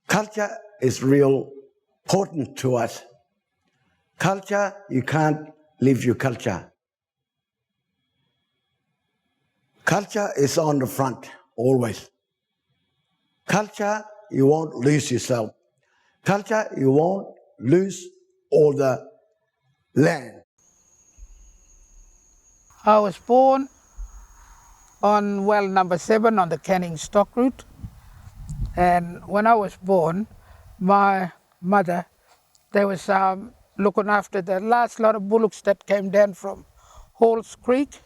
Culture is real important to us. Culture, you can't leave your culture. Culture is on the front, always. Culture, you won't lose yourself. Culture, you won't lose all the land. I was born on well number 7 on the Canning Stock Route. And when I was born, my mother, they was looking after the last lot of bullocks that came down from Halls Creek.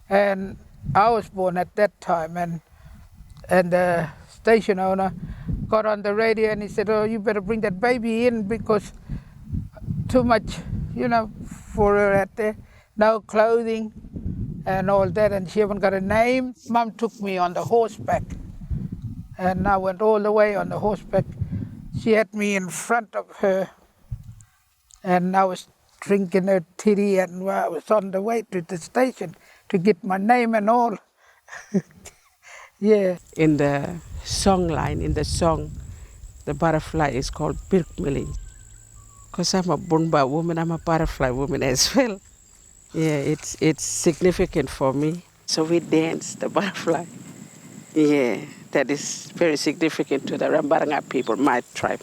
And I was born at that time, and the station owner got on the radio and he said, "Oh, you better bring that baby in because too much, for her out there. No clothing and all that, and she haven't got a name." Mom took me on the horseback, and I went all the way on the horseback. She had me in front of her, and I was drinking her titty, and I was on the way to the station to get my name and all. Yeah. In the song line, in the song, the butterfly is called Birkmilling. Because I'm a Bunba woman, I'm a butterfly woman as well. Yeah, it's significant for me. So we dance the butterfly. Yeah, that is very significant to the Rambaranga people, my tribe.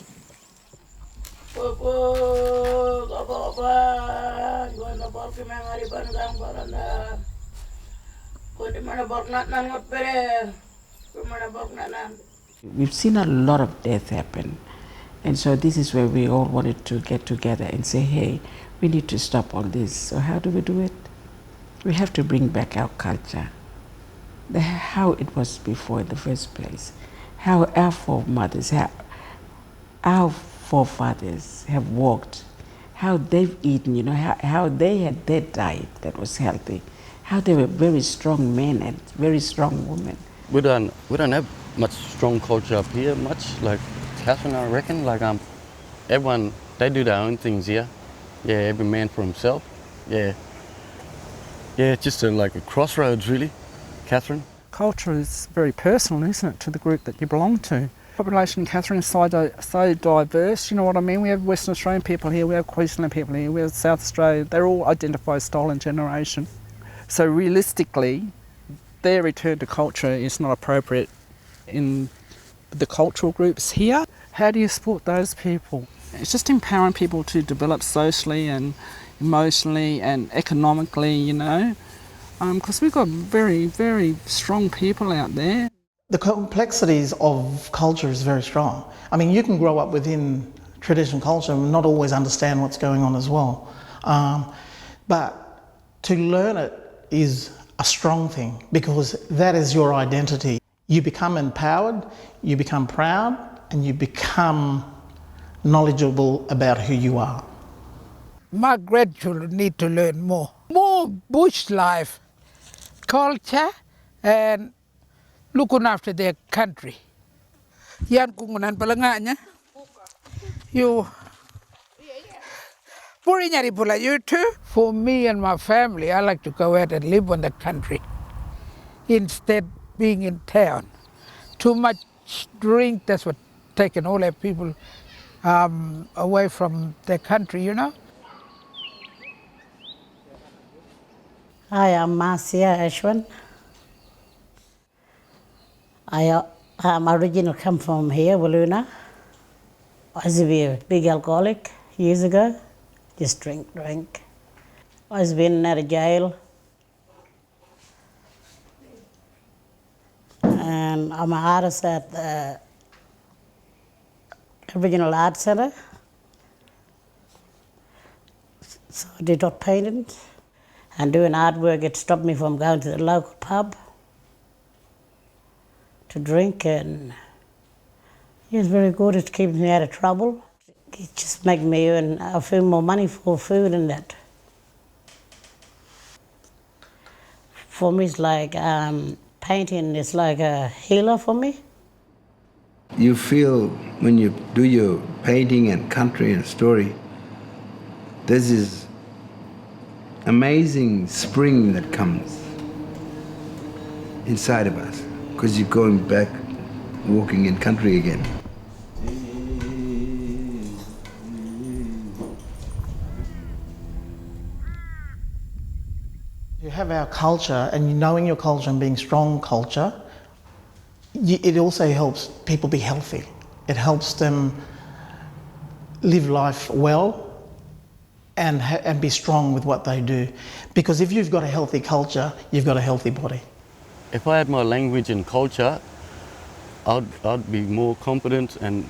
We've seen a lot of death happen. And so this is where we all wanted to get together and say, hey, we need to stop all this. So how do we do it? We have to bring back our culture, how it was before in the first place, how our foremothers, our forefathers have walked, how they've eaten, how they had their diet that was healthy, how they were very strong men and very strong women. We don't have much strong culture up here, much like Catherine, I reckon. Like everyone, they do their own things here. Yeah, every man for himself. Yeah, it's just like a crossroads, really, Catherine. Culture is very personal, isn't it, to the group that you belong to. Population in Catherine is so diverse, you know what I mean? We have Western Australian people here, we have Queensland people here, we have South Australia. They're all identified as stolen generation. So realistically, their return to culture is not appropriate in the cultural groups here. How do you support those people? It's just empowering people to develop socially and emotionally and economically, because we've got very, very strong people out there. The complexities of culture is very strong. I mean, you can grow up within traditional culture and not always understand what's going on as well. But to learn it is a strong thing because that is your identity. You become empowered, you become proud, and you become knowledgeable about who you are. My grandchildren need to learn more bush life, culture, and looking after their country. Yan kungunan palanganya. You you too. For me and my family, I like to go out and live in the country instead being in town. Too much drink, that's what taken all our people away from their country, Hi, I'm Marcia Ashwin. I'm originally come from here, Walloona. I used to be a big alcoholic years ago. Just drink. I was been out of jail. And I'm an artist at the Aboriginal Art Centre. So I did dot painting. And doing artwork, it stopped me from going to the local pub to drink, and it's very good. It keeps me out of trouble. It just makes me earn a few more money for food and that. For me, it's like painting is like a healer for me. You feel when you do your painting and country and story, there's this amazing spring that comes inside of us because you're going back walking in country again. You have our culture, and knowing your culture and being strong culture, it also helps people be healthy. It helps them live life well and be strong with what they do. Because if you've got a healthy culture, you've got a healthy body. If I had my language and culture, I'd be more confident and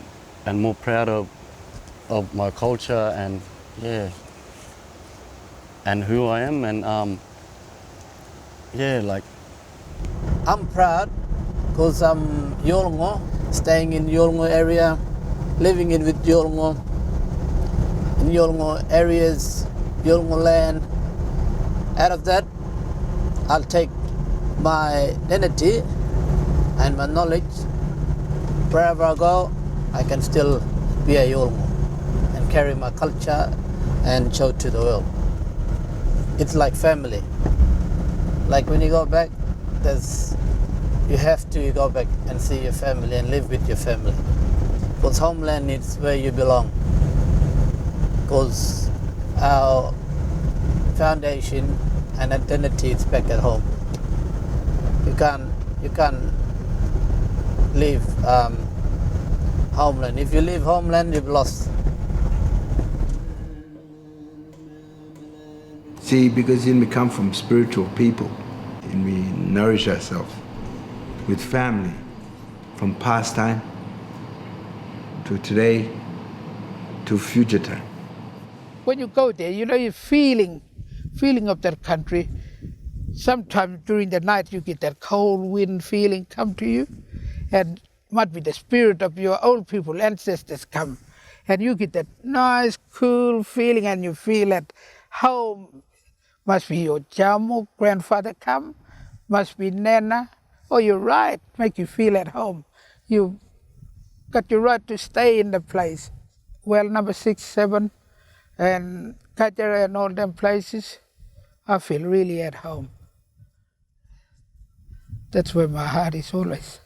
more proud of my culture and yeah, and who I am and yeah, like I'm proud because I'm Yolngu, staying in Yolngu area, living in with Yolngu, in Yolngu areas, Yolngu land. Out of that, I'll take my identity and my knowledge. Wherever I go, I can still be a Yolngu and carry my culture and show to the world. It's like family. Like when you go back, you have to go back and see your family and live with your family. Because homeland is where you belong. Because our foundation and identity is back at home. You can't leave homeland. If you leave homeland, you've lost. See, because then we come from spiritual people and we nourish ourselves with family from past time to today to future time. When you go there, you know your feeling of that country. Sometimes during the night you get that cold wind feeling come to you, and might be the spirit of your old people, ancestors come, and you get that nice cool feeling, and you feel at home. Must be your Jamu grandfather come, must be Nana. Oh, you're right, make you feel at home. You got your right to stay in the place. Well, number 6, 7, and Kajara and all them places, I feel really at home. That's where my heart is always.